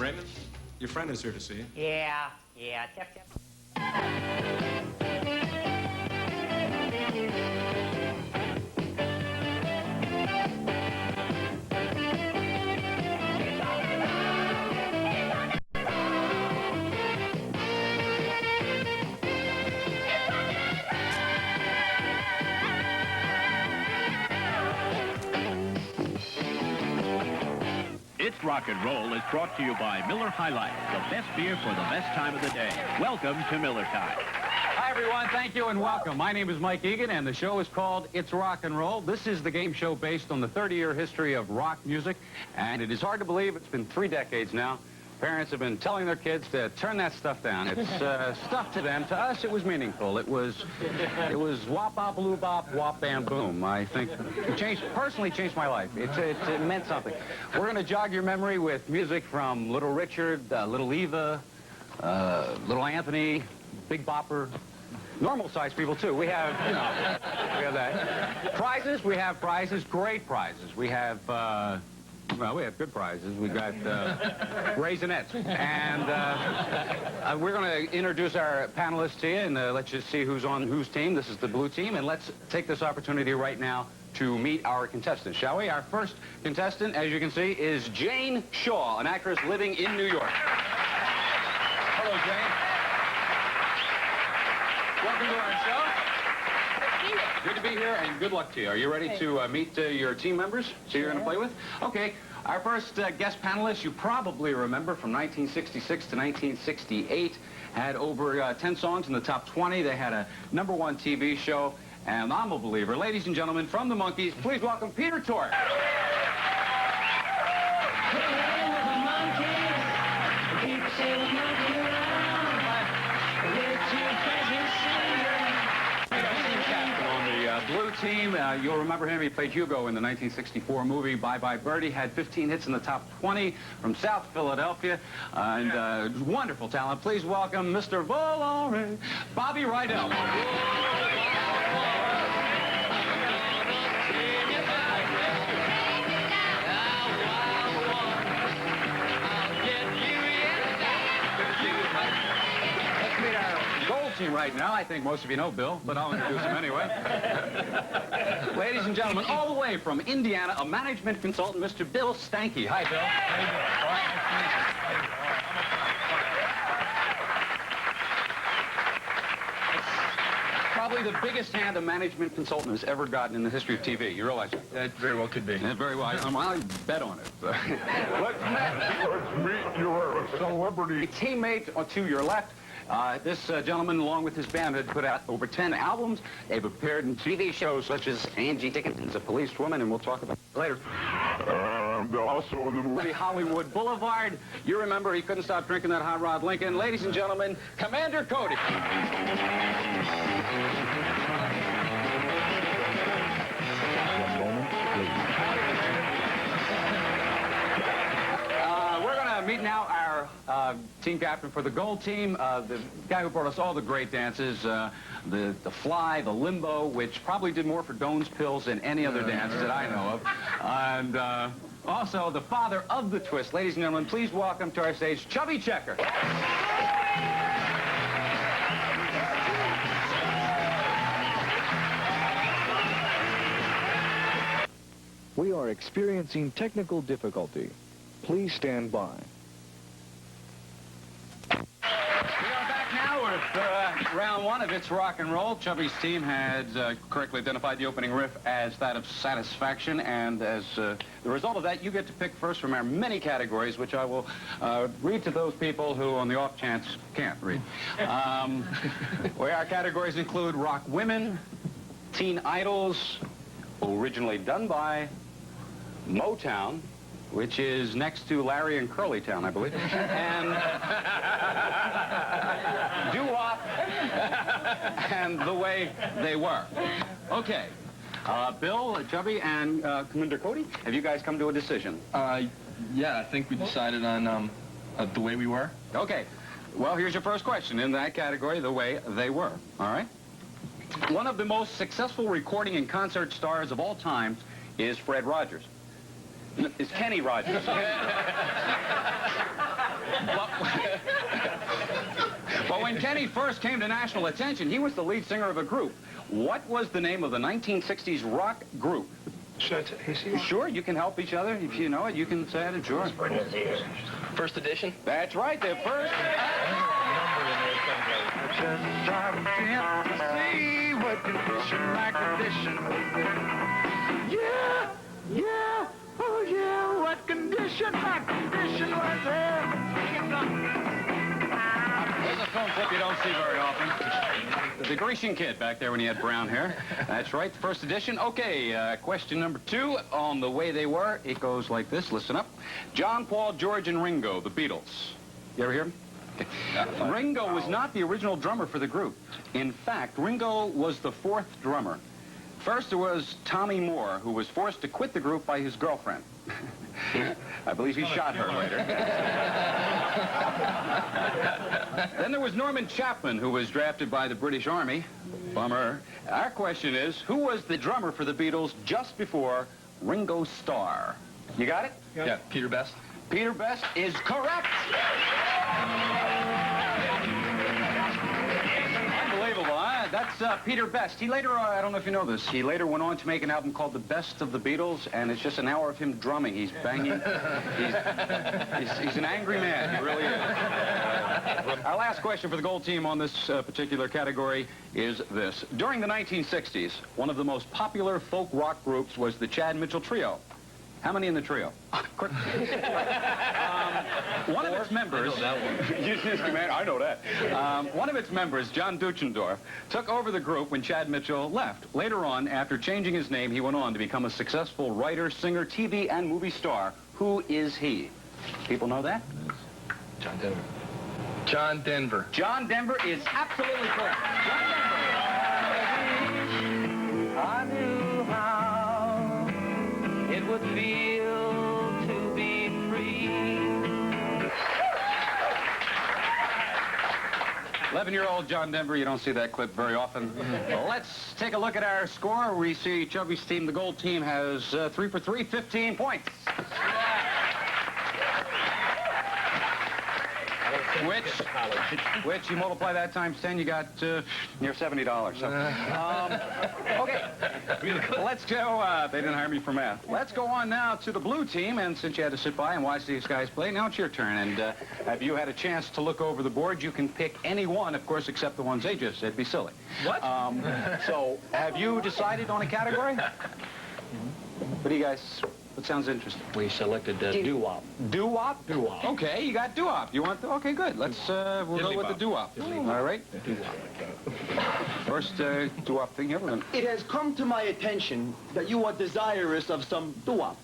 Brandon, your friend is here to see you. Yeah. Tip. It's Rock and Roll is brought to you by Miller High Life, the best beer for the best time of the day. Welcome to Miller Time. Hi, everyone. Thank you and welcome. My name is Mike Egan, and the show is called It's Rock and Roll. This is the game show based on the 30-year history of rock music, and it is hard to believe it's been 3 decades now. Parents have been telling their kids to turn that stuff down. It's stuff to them. To us, it was meaningful. It was wop bop loo bop wop bam boom. I think it personally changed my life. It meant something. We're going to jog your memory with music from Little Richard, Little Eva, Little Anthony, Big Bopper. Normal-sized people, too. We have, you know, we have that. Prizes, we have prizes, great prizes. We have, well, we have good prizes. We got Raisinets. And we're going to introduce our panelists to you and let you see who's on whose team. This is the blue team. And let's take this opportunity right now to meet our contestants, shall we? Our first contestant, as you can see, is Jane Shaw, an actress living in New York. Hello, Jane. Welcome to our show. Good to be here, and good luck to you. Are you ready to meet your team members? So you're going to play with? Okay. Our first guest panelist, you probably remember from 1966 to 1968, had over 10 songs in the top 20. They had a #1 TV show, and I'm a believer. Ladies and gentlemen, from the Monkees, please welcome Peter Tork. Blue team, you'll remember him. He played Hugo in the 1964 movie Bye Bye Birdie. Had 15 hits in the top 20 from South Philadelphia. And wonderful talent. Please welcome Mr. Volare, Bobby Rydell. Team right now. I think most of you know Bill, but I'll introduce him anyway. Ladies and gentlemen, all the way from Indiana, a management consultant, Mr. Bill Stanky. Hi, Bill. It's probably the biggest hand a management consultant has ever gotten in the history of TV. You realize that? That very well could be. Yeah, very well. I bet on it. Let's meet your celebrity. A teammate to your left. This gentleman, along with his band, had put out over 10 albums. They've appeared in TV shows such as Angie Dickinson's A Policewoman, and we'll talk about it later. Also in the movie Hollywood Boulevard. You remember he couldn't stop drinking that Hot Rod Lincoln. Ladies and gentlemen, Commander Cody. We're going to meet now our team captain for the gold team, the guy who brought us all the great dances, the fly, the limbo, which probably did more for Doan's Pills than any other dance that I know of. And also the father of the twist. Ladies and gentlemen, please welcome to our stage Chubby Checker. We are experiencing technical difficulty. Please stand by. We are back now with round one of It's Rock and Roll. Chubby's team had correctly identified the opening riff as that of Satisfaction, and as the result of that, you get to pick first from our many categories, which I will read to those people who, on the off chance, can't read. Where our categories include rock women, teen idols, originally done by Motown, which is next to Larry and Curlytown, I believe, and doo-wop, and The Way They Were. Okay. Bill, Chubby, and Commander Cody, have you guys come to a decision? Yeah, I think we decided on The Way We Were. Okay. Well, here's your first question. In that category, The Way They Were. All right? One of the most successful recording and concert stars of all time is Fred Rogers. Is Kenny Rogers. Kenny first came to national attention, he was the lead singer of a group. What was the name of the 1960s rock group? Sure, you can help each other. If you know it, you can say it, sure. First edition? That's right, they're first. Just trying to see what condition my condition was in. Yeah, oh yeah, what condition my condition was in. There's a film clip you don't see very often. The Grecian Kid back there when he had brown hair. That's right, first edition. Okay, question number 2 on the way they were. It goes like this, listen up. John, Paul, George, and Ringo, the Beatles. You ever hear them? Okay. Ringo was not the original drummer for the group. In fact, Ringo was the 4th drummer. First, there was Tommy Moore, who was forced to quit the group by his girlfriend. I believe he shot her later. Then there was Norman Chapman, who was drafted by the British Army. Bummer. Our question is, who was the drummer for the Beatles just before Ringo Starr? You got it? Yeah, Peter Best. Peter Best is correct. Unbelievable, huh? That's Peter Best. He later, I don't know if you know this, he later went on to make an album called The Best of the Beatles, and it's just an hour of him drumming. He's banging. He's an angry man. He really is. Our last question for the gold team on this particular category is this. During the 1960s, one of the most popular folk rock groups was the Chad Mitchell Trio. How many in the trio? Quick. One of its members... I know that. One of its members, John Duchendorf, took over the group when Chad Mitchell left. Later on, after changing his name, he went on to become a successful writer, singer, TV, and movie star. Who is he? People know that? John Denver. John Denver. John Denver is absolutely correct. John Denver. I knew how it would feel to be free. 11-year-old John Denver, you don't see that clip very often. Well, let's take a look at our score. We see Chubby's team, the gold team, has 3 for 3, 15 points. Which you multiply that times 10, you got near $70. So. Okay, let's go. They didn't hire me for math. Let's go on now to the blue team, and since you had to sit by and watch these guys play, now it's your turn. And have you had a chance to look over the board? You can pick any one, of course, except the ones they just said. It'd be silly. What? So, have you decided on a category? What do you guys... What sounds interesting? We selected doo-wop. Doo-wop? Doo-wop. Okay, you got doo-wop. You want the... Okay, good. Let's, we'll go with the doo-wop. All right? Doo-wop. First doo-wop thing here. We're gonna... It has come to my attention that you are desirous of some doo-wop.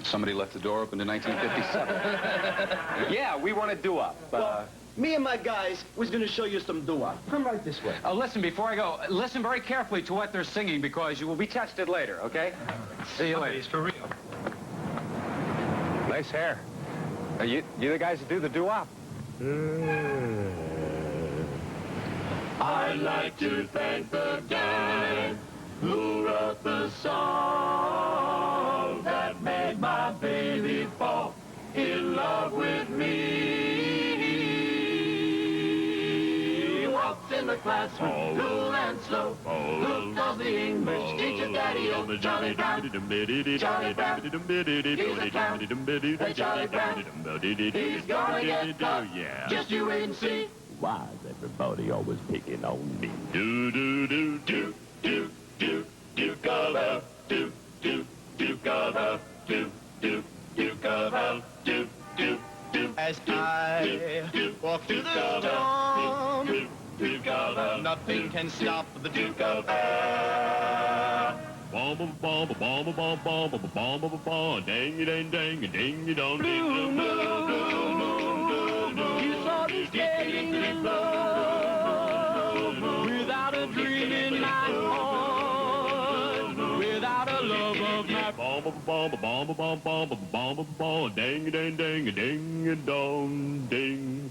Somebody left the door open in 1957. Yeah, we want a doo-wop. Well, me and my guys was going to show you some doo-wop. Come right this way. Listen, before I go, listen very carefully to what they're singing because you will be tested later, okay? See you later. For real. Nice hair. Are you the guys that do the doo-wop? I'd like to thank the guy who wrote the song that made my baby fall in love with me. He walks in the classroom, cool and slow. Who calls the English teacher Daddy O? Johnny Brown. Johnny Brown. He's a clown. Hey, Johnny Brown. He's gonna get caught. Yeah. Just you wait and see. Why is everybody always picking on me? Do do do do do do do cover do do do cover do do do cover do do do. As I walk through the storm, nothing can stop the Duke of Bomb bomb bomb bomb bomb bomb bomb bomb bomb dang dang dang ding dong ding dong. You saw this getting in love without a dream in my heart, without a love of my Bomb bomb bomb bomb bomb bomb bomb dang dang dang ding dong ding.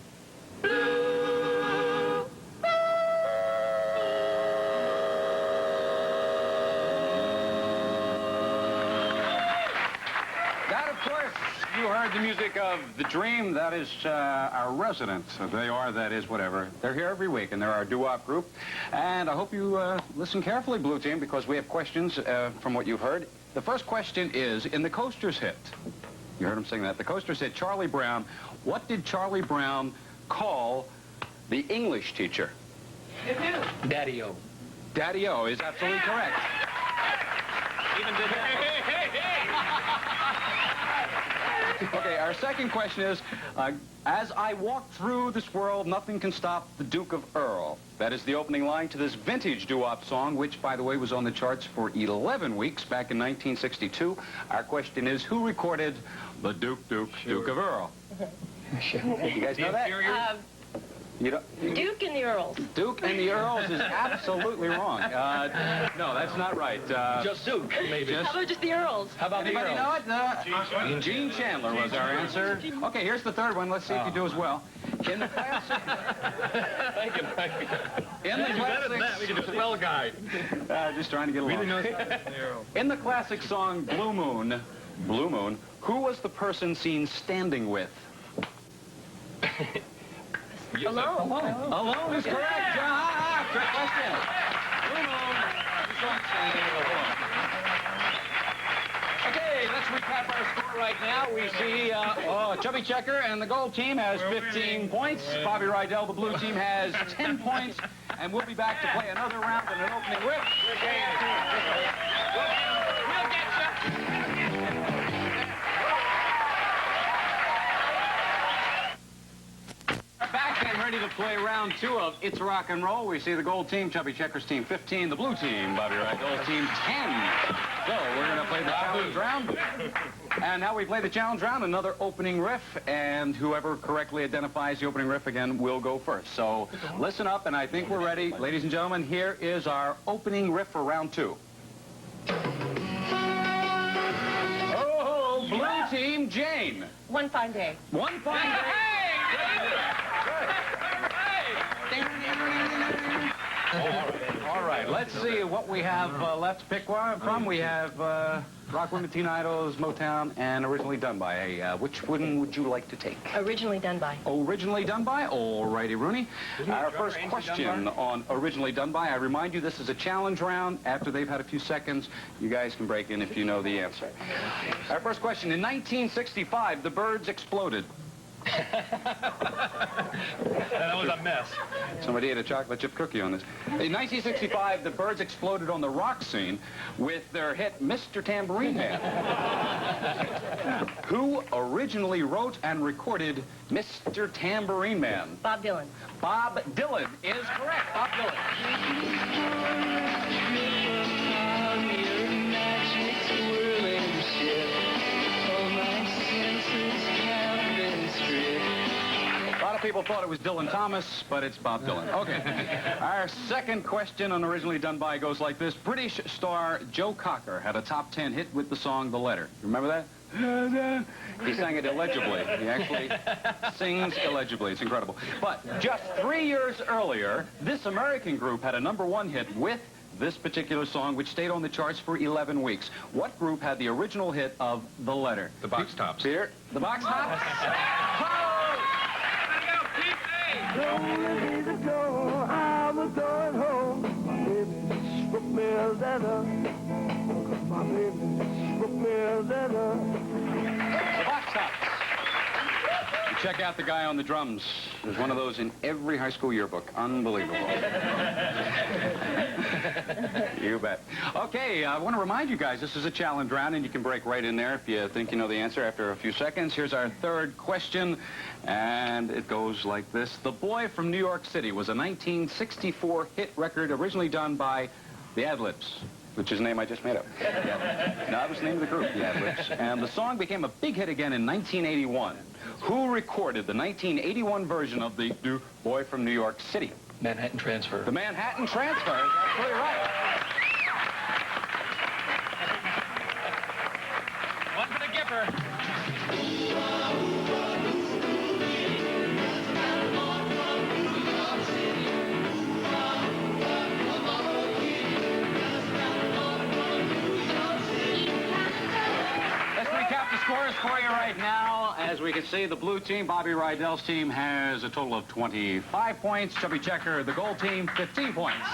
That, of course, you heard heard the music of The Dream. That is our residents. They are, that is, whatever. They're here every week, and they're our doo-wop group. And I hope you listen carefully, Blue Team, because we have questions from what you've heard. The first question is, in the Coasters hit, you heard him sing that, the Coasters hit Charlie Brown, what did Charlie Brown call the English teacher? Daddy-o. Daddy-o is absolutely correct. Even did that. Okay, our second question is, as I walk through this world, nothing can stop the Duke of Earl. That is the opening line to this vintage doo-wop song, which, by the way, was on the charts for 11 weeks back in 1962. Our question is, who recorded the Duke of Earl? You guys know that? You don't, Duke and the Earls. Duke and the Earls is absolutely wrong. No, that's not right. Just Duke, maybe. How about just the Earls? How about Anybody the Earls? know it? Gene Chandler was our answer. Okay, here's the third one. Let's see if you do as well. In the classic... Thank you, Mike. In the classic... We can do a spell guide. Just trying to get along. In the classic song Blue Moon, who was the person seen standing with? Alone. Alone is correct. Correct question. Blue Moon. Okay, let's recap our score right now. We see Chubby Checker and the gold team has 15 points. Bobby Rydell, the blue team, has 10 points. And we'll be back to play another round and an opening riff. We'll get you. Back and ready to play round 2 of It's Rock and Roll. We see the gold team, Chubby Checkers team 15, the blue team, Bobby Rydell's team 10. So we're going to play the challenge round. And now we play the challenge round, another opening riff, and whoever correctly identifies the opening riff again will go first. So listen up, and I think we're ready. Ladies and gentlemen, here is our opening riff for round 2. Oh, blue team, Jane. One fine day. One fine day. All right, let's see what we have left to pick from. We have Rock Women, Teen Idols, Motown, and Originally Done By. Which one would you like to take? Originally Done By. Originally Done By? All righty, Rooney. Our first question on Originally Done By. I remind you, this is a challenge round. After they've had a few seconds, you guys can break in if you know the answer. Our first question. In 1965, the Byrds exploded. That was a mess. Somebody ate a chocolate chip cookie on this. In 1965, the Byrds exploded on the rock scene with their hit Mr. Tambourine Man. Who originally wrote and recorded Mr. Tambourine Man? Bob Dylan. Bob Dylan is correct. Bob Dylan. A lot of people thought it was Dylan Thomas, but it's Bob Dylan. Okay. Our second question on Originally Done By goes like this. British star Joe Cocker had a top 10 hit with the song The Letter. Remember that? He sang it illegibly. He actually sings illegibly. It's incredible. But just 3 years earlier, this American group had a #1 hit with this particular song, which stayed on the charts for 11 weeks. What group had the original hit of The Letter? The Box Tops. Here, the Box Tops. Lonely days ago, I was going home. My baby wrote me a letter. My baby wrote me a letter. The Box Tops. Check out the guy on the drums. There's one of those in every high school yearbook. Unbelievable. You bet. Okay, I want to remind you guys, this is a challenge round, and you can break right in there if you think you know the answer after a few seconds. Here's our third question, and it goes like this. The Boy from New York City was a 1964 hit record originally done by the Ad-Libs, which is a name I just made up. No, that was the name of the group, the Ad-Libs. And the song became a big hit again in 1981. Who recorded the 1981 version of the Boy from New York City? Manhattan Transfer. The Manhattan Transfer is absolutely right. One for the Gipper. Let's recap the scores for you right now. as we can see, the blue team, Bobby Rydell's team, has a total of 25 points. Chubby Checker, the gold team, 15 points.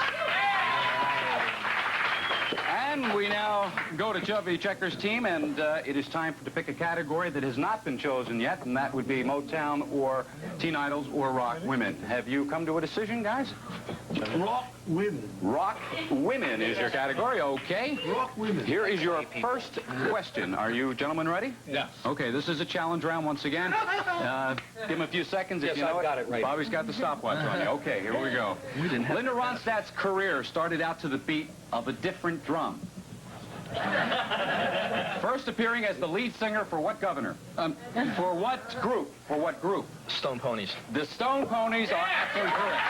And we now go to Chubby Checker's team, and it is time to pick a category that has not been chosen yet, and that would be Motown or teen idols or rock women. Have you come to a decision, guys? Rock women. Rock women is your category, okay. Rock women. Here is your first question. Are you gentlemen ready? Yes. Okay, this is a challenge round once again. Give him a few seconds if you know I've got it right. Bobby's got the stopwatch on you. Okay, here we go. Linda Ronstadt's career started out to the beat of a different drum. First appearing as the lead singer for what governor? For what group? For what group? Stone Ponies. The Stone Ponies are absolutely correct.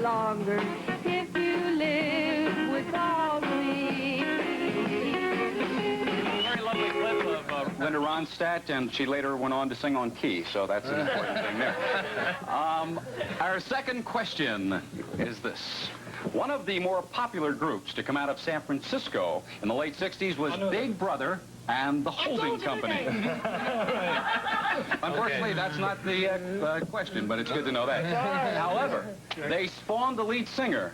Longer if you live without me. Very lovely clip of Linda Ronstadt, and she later went on to sing on key, so that's an important thing there. Our second question is this. One of the more popular groups to come out of San Francisco in the late 60s was Big Brother and the Holding Company. Unfortunately, that's not the question, but it's good to know that. However, they spawned the lead singer.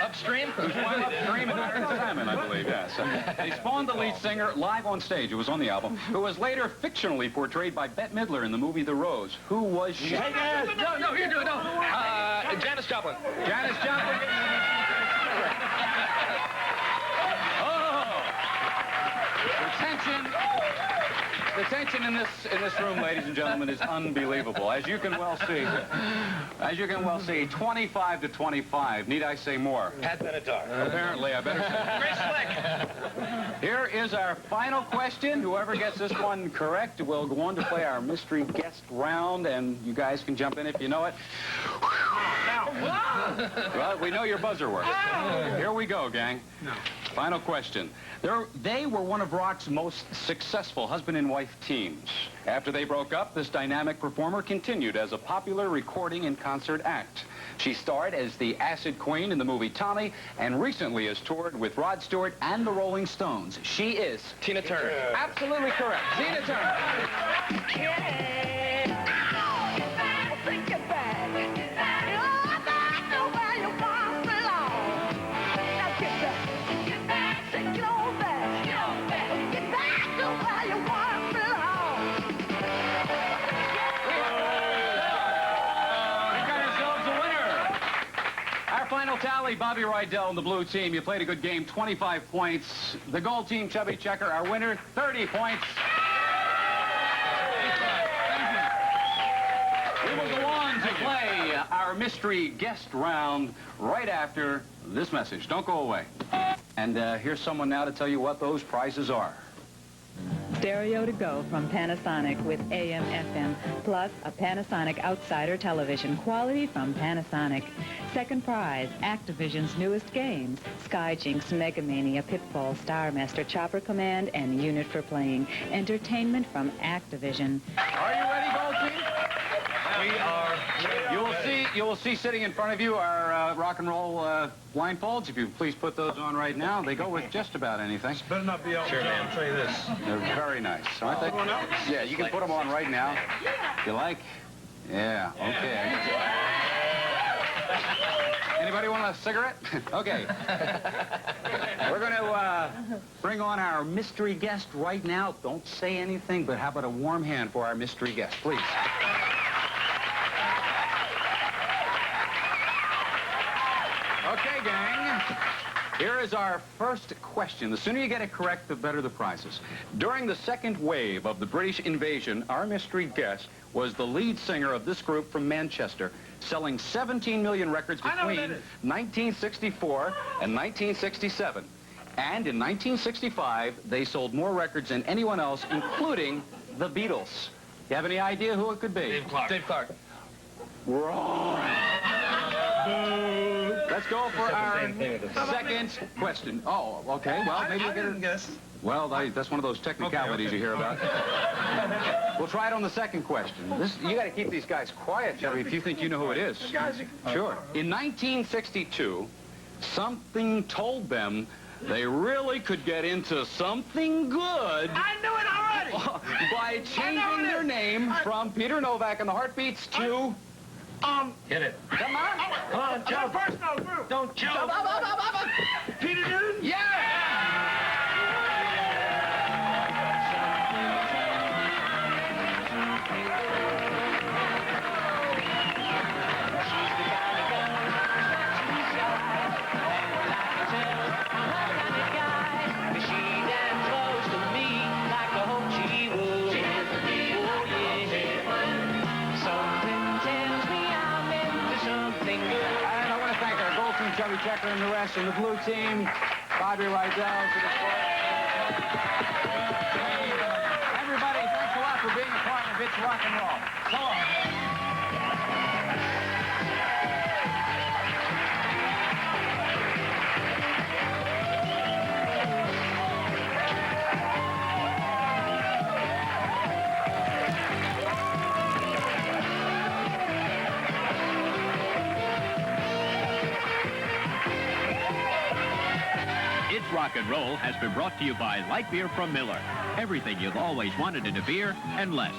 Upstream? Who's one upstream and Iron Salmon, I believe, yes. They spawned the lead singer live on stage, it was on the album, who was later fictionally portrayed by Bette Midler in the movie The Rose. Who was she? No, you do it, no. Janis Joplin. Janis Joplin. The tension in this room, ladies and gentlemen, is unbelievable. As you can well see, 25 to 25. Need I say more? Pat Benatar. Apparently, I better say. Very slick. Here is our final question. Whoever gets this one correct will go on to play our mystery guest round, and you guys can jump in if you know it. Well, we know your buzzer works. Here we go, gang. Final question. They were one of rock's most successful husband and wife teams. After they broke up, this dynamic performer continued as a popular recording and concert act. She starred as the Acid Queen in the movie Tommy, and recently has toured with Rod Stewart and the Rolling Stones. She is Tina Turner. Absolutely correct. Tina Turner. Final tally, Bobby Rydell and the blue team. You played a good game, 25 points. The gold team, Chubby Checker, our winner, 30 points. We will go on to play our mystery guest round right after this message. Don't go away. And here's someone now to tell you what those prizes are. Stereo to go from Panasonic with AM, FM, plus a Panasonic Outsider television, quality from Panasonic. Second prize, Activision's newest games, Skyjinx, Megamania, Pitfall, Star Master, Chopper Command, and Unit for Playing. Entertainment from Activision. Are you ready, gold team? We are. You will see sitting in front of you our rock and roll blindfolds. If you please put those on right now. They go with just about anything. Better not be Elton John, I'll tell you this. They're very nice, aren't they? Yeah, you can put them on right now. If you like? Yeah, okay. Anybody want a cigarette? Okay. We're going to bring on our mystery guest right now. Don't say anything, but how about a warm hand for our mystery guest, please? Okay, gang. Here is our first question. The sooner you get it correct, the better the prizes. During the second wave of the British invasion, our mystery guest was the lead singer of this group from Manchester, selling 17 million records between 1964 and 1967. And in 1965, they sold more records than anyone else, including the Beatles. You have any idea who it could be? Dave Clark. Wrong. Let's Let's go for our second question. Oh, okay. Well, maybe you'll get it. Guess. Well, that's one of those technicalities you hear about. We'll try it on the second question. You got to keep these guys quiet, Jerry, if you think you know who it is. Sure. In 1962, something told them they really could get into something good. I knew it already! By changing their name from Peter Novak and the Heartbeats to... Hit it. Come on. Come on, jump. Personal group. Don't jump. Peter Newton? Yeah! Chubby Checker and the rest, and the blue team, Bobby Rydell. Everybody, thanks a lot for being a part of It's Rock and Roll. So long. It's Rock and Roll has been brought to you by Light Beer from Miller. Everything you've always wanted in a beer and less.